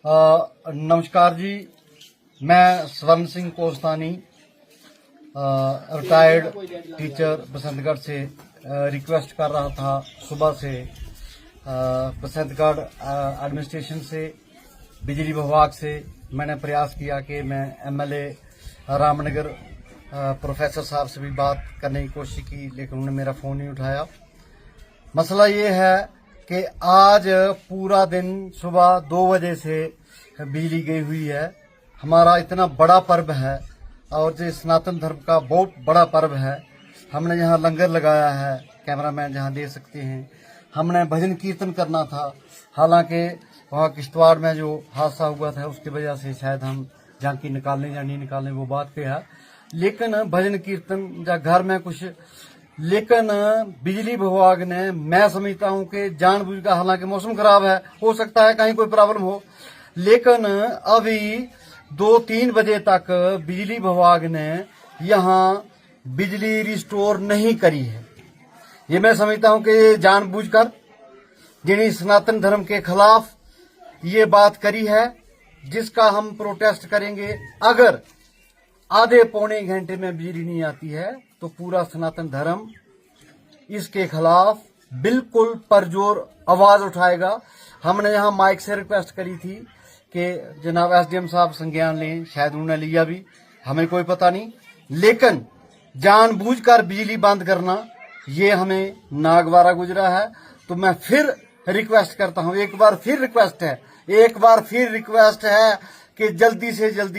नमस्कार जी, मैं स्वर्ण सिंह कोस्तानी, रिटायर्ड टीचर बसंतगढ़ से रिक्वेस्ट कर रहा था सुबह से बसंतगढ़ एडमिनिस्ट्रेशन से, बिजली विभाग से मैंने प्रयास किया कि मैं एमएलए रामनगर प्रोफेसर साहब से भी बात करने की कोशिश की, लेकिन उन्होंने मेरा फ़ोन नहीं उठाया। मसला ये है कि आज पूरा दिन सुबह 2 बजे से बिजली गई हुई है। हमारा इतना बड़ा पर्व है और जो सनातन धर्म का बहुत बड़ा पर्व है। हमने यहाँ लंगर लगाया है, कैमरामैन जहाँ देख सकते हैं। हमने भजन कीर्तन करना था, हालांकि वहाँ किश्तवाड़ में जो हादसा हुआ था उसकी वजह से शायद हम झांकी निकालने या नहीं निकालने वो बात पे है, लेकिन भजन कीर्तन या घर में कुछ, लेकिन बिजली विभाग ने, मैं समझता हूं कि जानबूझकर, हालांकि मौसम खराब है, हो सकता है कहीं कोई प्रॉब्लम हो, लेकिन अभी 2-3 बजे तक बिजली विभाग ने यहां बिजली रिस्टोर नहीं करी है। ये मैं समझता हूं कि जानबूझकर जिन्हें सनातन धर्म के खिलाफ ये बात करी है, जिसका हम प्रोटेस्ट करेंगे। अगर आधे पौने घंटे में बिजली नहीं आती है तो पूरा सनातन धर्म इसके खिलाफ बिल्कुल परजोर आवाज उठाएगा। हमने यहाँ माइक से रिक्वेस्ट करी थी कि जनाब एसडीएम साहब संज्ञान लें, शायद उन्होंने लिया भी, हमें कोई पता नहीं, लेकिन जानबूझकर बिजली बंद करना ये हमें नागवारा गुजरा है। तो मैं फिर रिक्वेस्ट करता हूँ, एक बार फिर रिक्वेस्ट है कि जल्दी से जल्दी